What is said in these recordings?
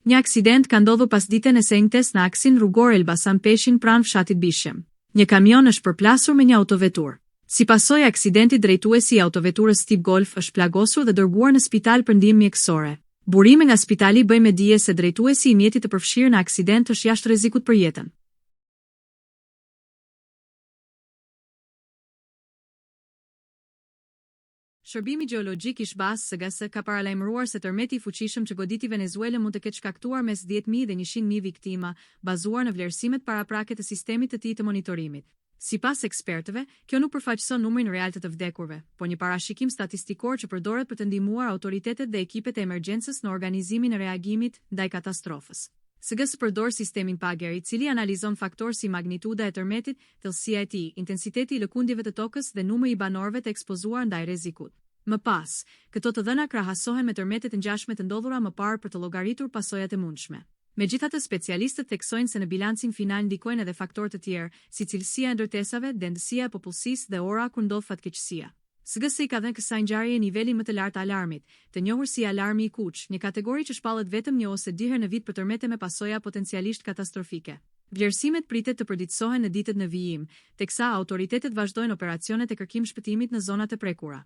Një aksident ka ndodhur pasditën e sënjtes në aksin rrugor Elbasan Peshin pranë fshatit Bishqem. Një kamion është përplasur me një autovetur. Si pasojë e aksidentit, drejtuesi i autoveturës tip Golf është plagosur dhe dërguar në spital për ndihmë mjekësore. Burime nga spitali bëjnë me dije se drejtuesi i mjetit të përfshirë në aksident është jashtë rrezikut për jetën. Shërbimi gjeologjik i SBAS SGS ka paralajmëruar se tërmeti i fuqishëm që goditi Venezuelën mund të ketë shkaktuar mes 10.000 dhe 100.000 viktima, bazuar në vlerësimet paraprake të sistemit të tij të monitorimit. Sipas ekspertëve, kjo nuk përfaqëson numrin real të vdekurve, por një parashikim statistikor që përdoret për të ndihmuar autoritetet dhe ekipet e emergjencës në organizimin e reagimit ndaj katastrofës. SGS përdor sistemin PAGER, i cili analizon faktorë si magnituda e tërmetit, thellësia e tij, intensiteti i lëkundjeve të tokës dhe numri i banorëve të ekspozuar ndaj rrezikut. Më pas, këto të dhëna krahasohen me tërmetet e ngjashme të ndodhura më parë për të llogaritur pasojat e mundshme. Megjithatë, specialistët theksojnë se në bilancin final ndikojnë edhe faktorë të tjerë, si cilësia e ndërtesave, dendësia e popullsisë dhe ora kur ndodh fatkeqësia. SGS ka dhënë kësaj ngjarjeje nivelin më të lartë të alarmit, të njohur si alarmi i kuq, një kategori që shpallet vetëm një ose dy herë në vit për tërmete me pasoja potencialisht katastrofike. Vlerësimet pritet të përditësohen në ditët në vijim, teksa autoritetet vazhdojnë operacionet e kërkim shpëtimit në zonat e prekura.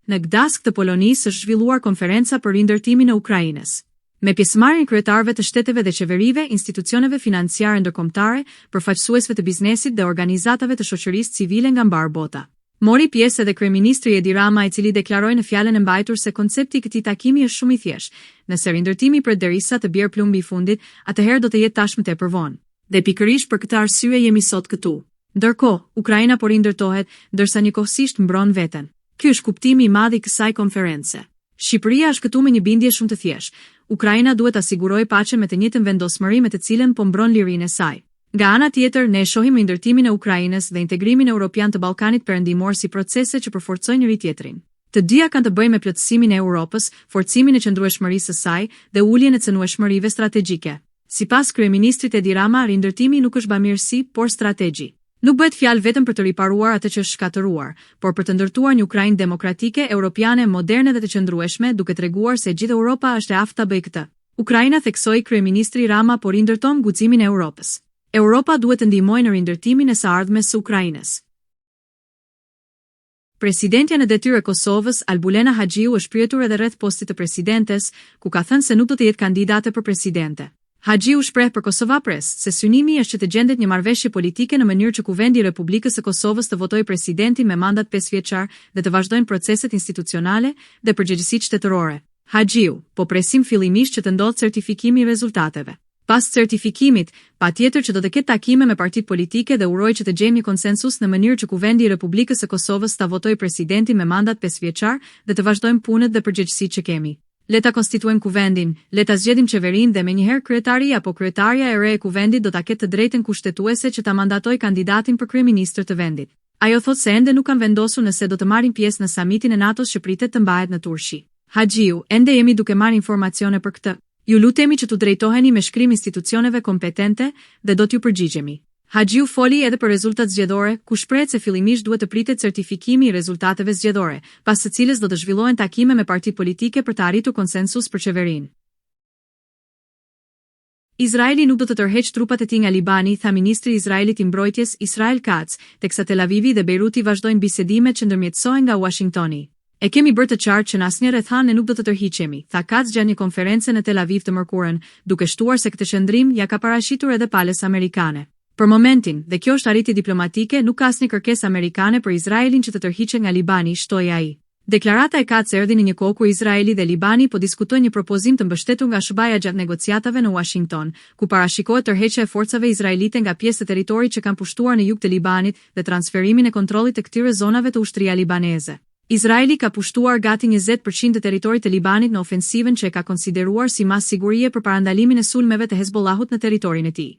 Në Gdańsk të Polonisë është zhvilluar konferenca për rindërtimin e Ukrainës. Me pjesëmarrjen e kryetarëve të shteteve dhe qeverive, institucioneve financiare ndërkombëtare, përfaqësuesve të biznesit dhe organizatave të shoqërisë civile nga mbar bota. Mori pjesë edhe kryeministri Edi Rama, i cili deklaroi në fjalën e mbajtur se koncepti i këtij takimi është shumë i thjeshtë. Nëse rindërtimi pret derisa të bjerë plumbi i fundit, atëherë do të jetë tashmë tepër vonë. Dhe pikërisht për këtë arsye jemi sot këtu. Ndërkohë, Ukraina po rindërtohet, ndërsa njëkohësisht mbron veten. Ky është kuptimi i madh i kësaj konference. Shqipëria është këtu me një bindje shumë të thjeshtë. Ukraina duhet ta sigurojë paqen me të njëjtën vendosmëri me të cilën po mbron lirinë e saj. Nga ana tjetër, ne shohim rindërtimin e Ukrainës dhe integrimin evropian të Ballkanit Perëndimor si procese që përforcojnë njëri tjetrin. Të dyja kanë të bëjnë me plotësimin e Europës, forcimin e qëndrueshmërisë së saj dhe uljen e cënueshmërive strategjike. Sipas kryeministrit Edi Rama, rindërtimi nuk është bamirësi, por strategji. Nuk bëhet fjalë vetëm për të riparuar atë që është shkatëruar, por për të ndërtuar një Ukrainë demokratike, europiane, moderne dhe të qëndrueshme, duke treguar se gjithë Europa është e aftë ta bëjë këtë. Ukraina, theksoi kryeministri Rama, po rindërton guximin e Europës. Europa duhet të ndihmojë në rindërtimin e së ardhmes së Ukrainës. Presidentja në detyrë e Kosovës, Albulena Haxhiu, është pyetur edhe rreth postit të presidentes, ku ka thënë se nuk do të jetë kandidate për presidente. Haxhiu shpreh për Kosova Press se synimi është që të gjendet një marrëveshje politike në mënyrë që Kuvendi i Republikës së Kosovës të votojë presidentin me mandat 5 vjeçar dhe të vazhdojnë proceset institucionale dhe përgjegjësitë shtetërore. Haxhiu, po presim fillimisht që të ndodhë certifikimi i rezultateve. Pas certifikimit, patjetër që do të ketë takime me partitë politike dhe uroj që të gjejmë një konsensus në mënyrë që Kuvendi i Republikës së Kosovës ta votojë presidentin me mandat 5 vjeçar dhe të vazhdojmë punët dhe përgjegjësitë që kemi. Le ta konstituojmë kuvendin, le ta zgjedhim qeverinë dhe menjëherë kryetari apo kryetaria e re e kuvendit do ta ketë të drejtën kushtetuese që ta mandatojë kandidatin për kryeministër të vendit. Ajo thotë se ende nuk kanë vendosur nëse do të marrin pjesë në samitin e NATO-s që pritet të mbahet në Turqi. Haxhiu, ende jemi duke marrë informacione për këtë. Ju lutemi që t'u drejtoheni me shkrim institucioneve kompetente dhe do t'ju përgjigjemi. Haxhiu foli edhe për rezultat zgjedhore, ku shpreh se fillimisht duhet të pritet certifikimi i rezultateve zgjedhore, pas së cilës do të zhvillohen takime me partitë politike për të arritur konsensus për qeverinë. Izraeli nuk do të tërheqë trupat e tij nga Libani, tha ministri i Izraelit i mbrojtjes Israel Katz, teksa Tel Avivi dhe Beiruti vazhdojnë bisedimet që ndërmjetësohen nga Washingtoni. E kemi bërë të qartë që në asnjë rrethan ne nuk do të tërhiqemi, tha Katz gjatë një konference në Tel Aviv të mërkurën, duke shtuar se këtë qendrim ja ka paraqitur edhe palës amerikane. Për momentin, dhe kjo është arritje diplomatike, nuk ka asnjë kërkesë amerikane për Izraelin që të tërhiqet nga Libani, shtoi ai. Deklarata e Katz erdhi në një kohë kur Izraeli dhe Libani po diskutojnë një propozim të mbështetur nga SBA-ja gjatë negociatave në Washington, ku parashikohet tërheqja e forcave izraelite nga pjesë të territorit që kanë pushtuar në jug të Libanit dhe transferimin e kontrollit të këtyre zonave të ushtria libaneze. Izraeli ka pushtuar gati 20% të territorit të Libanit në ofensivën që e ka konsideruar si mas sigurie për parandalimin e sulmeve të Hezbollahut në territorin e tij.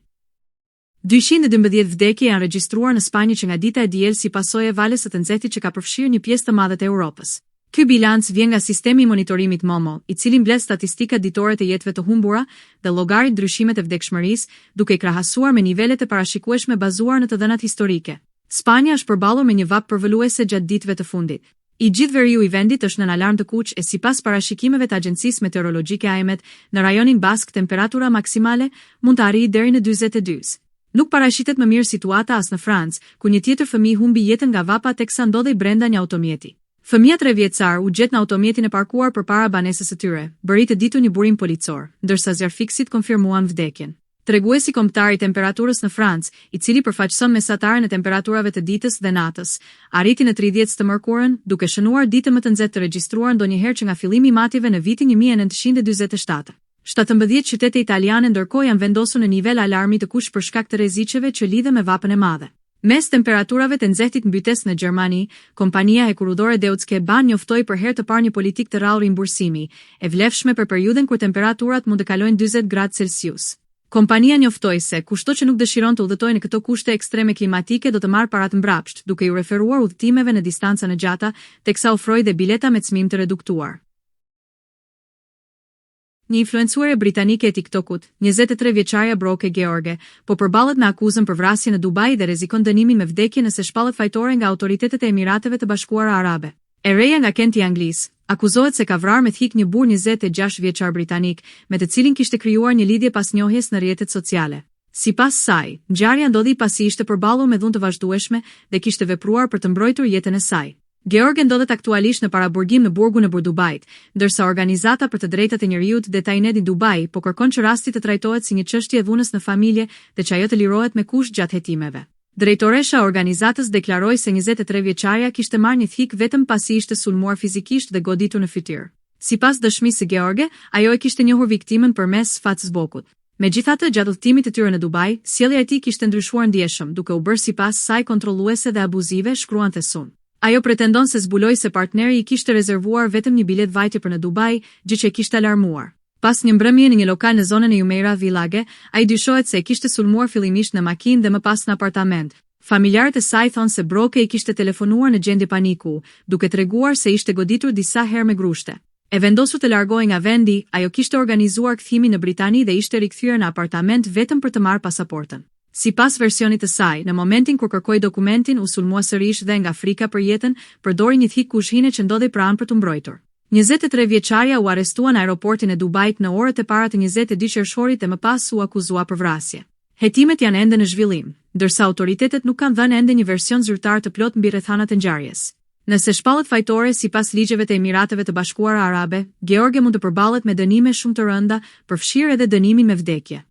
212 vdekje janë regjistruar në Spanjë që nga dita e diel si pasojë e valës së të nxehtit që ka përfshirë një pjesë të madhe të Europës. Ky bilanc vjen nga sistemi i monitorimit Momo, i cili mbledh statistikat ditore të jetëve të humbura dhe llogarit ndryshimet e vdekshmërisë, duke i krahasuar me nivelet e parashikueshme bazuar në të dhënat historike. Spanja është përballur me një vap përvoluese gjatë ditëve të fundit. I gjithë veriu i vendit është në alarm të kuq e sipas parashikimeve të Agjencisë Meteorologjike AEMET, në rajonin Bask temperatura maksimale mund të arrijë deri në 42. Nuk parashitet më mirë situata as në Francë, ku një tjetër fëmijë humbi jetën nga vapa teksa ndodhej brenda një automjeti. Fëmia 3 vjeçar u gjet në automjetin e parkuar përpara banesës së tyre, bëri të ditur një burim policor, ndërsa zjarfikësit konfirmuan vdekjen. Treguesi kombëtar i temperaturës në Francë, i cili përfaqëson mesatarën e temperaturave të ditës dhe natës, arriti në 30 të mërkurën, duke shënuar ditë më të nxehtë të regjistruar ndonjëherë që nga fillimi i matjeve në vitin 1947. 17 qytete italiane ndërkohë janë vendosur në nivel alarmi të kuq për shkak të rreziqeve që lidhen me vapën e madhe. Mes temperaturave të nxehtit mbytes në Gjermani, kompania hekurudore Deutsche Bahn njoftoi për herë të parë një politikë të rrallë rimbursimi, e vlefshme për periudhën kur temperaturat mund të kalojnë 40 gradë Celsius. Kompania njoftoi se kushto që nuk dëshiron të udhëtojë në këto kushte ekstreme klimatike do të marrë paratë mbrapsht, duke u referuar udhëtimeve në distanca në gjata, teksa ofroi dhe bileta me çmim të reduktuar. Një influencuare britanike e TikTokut, 23 vjeçaria Brooke George, po përballet me akuzën për vrasje në Dubai dhe rrezikon dënimin me vdekje nëse shpallet fajtore nga autoritetet e Emirateve të Bashkuara Arabe. E reja nga Kenti Anglis akuzohet se ka vrarë me thik një burr 26 vjeçar britanik, me të cilin kishte krijuar një lidhje pas njohjes në rrjetet sociale. Sipas saj, ngjarja ndodhi pasi ishte përballur me dhunë të vazhdueshme dhe kishte vepruar për të mbrojtur jetën e saj. George ndodhet aktualisht në paraburgim në burgun e Dubait, ndërsa organizata për të drejtat e njerëzit Detainet in Dubai po kërkon që rasti të trajtohet si një çështje e dhunës në familje dhe që ajo të lirohet me kusht gjatë hetimeve. Drejtoresha e organizatës deklaroi se 23 vjeçaria kishte marrë një thik vetëm pasi ishte sulmuar fizikisht dhe goditur në fytyrë. Sipas dëshmisë së George, ajo e kishte njohur viktimën përmes Facebook-ut. Megjithatë, gjatë udhëtimit të tyre në Dubai, sjellja e tij kishte ndryshuar ndjeshëm, duke u bërë sipas saj kontrolluese dhe abuzive, shkruante Sun. Ajo pretendon se zbuloi se partneri i kishte rezervuar vetëm një bilet vajtje për në Dubai, gjë që e kishte alarmuar. Pas një mbrëmje në një lokal në zonën e Jumeirah Village, ai dyshohet se e kishte sulmuar fillimisht në makinë dhe më pas në apartament. Familjarët e saj thonë se Brooke i kishte telefonuar në gjendje paniku, duke treguar se ishte goditur disa herë me grushte. E vendosur të largohej nga vendi, ajo kishte organizuar kthimin në Britani dhe ishte rikthyer në apartament vetëm për të marrë pasaportën. Sipas versionit të saj, në momentin kur kërkoi dokumentin u sulmua sërish dhe nga frika për jetën, përdori një thik kushine që ndodhej pranë për të mbrojtur. 23 vjeçaria u arrestua në aeroportin e Dubait në orët e para të 22 qershorit e më pas u akuzua për vrasje. Hetimet janë ende në zhvillim, ndërsa autoritetet nuk kanë dhënë ende një version zyrtar të plot mbi rrethanat e ngjarjes. Nëse shpallet fajtore sipas ligjeve të Emirateve të Bashkuara Arabe, George mund të përballet me dënime shumë të rënda, përfshirë edhe dënimin me vdekje.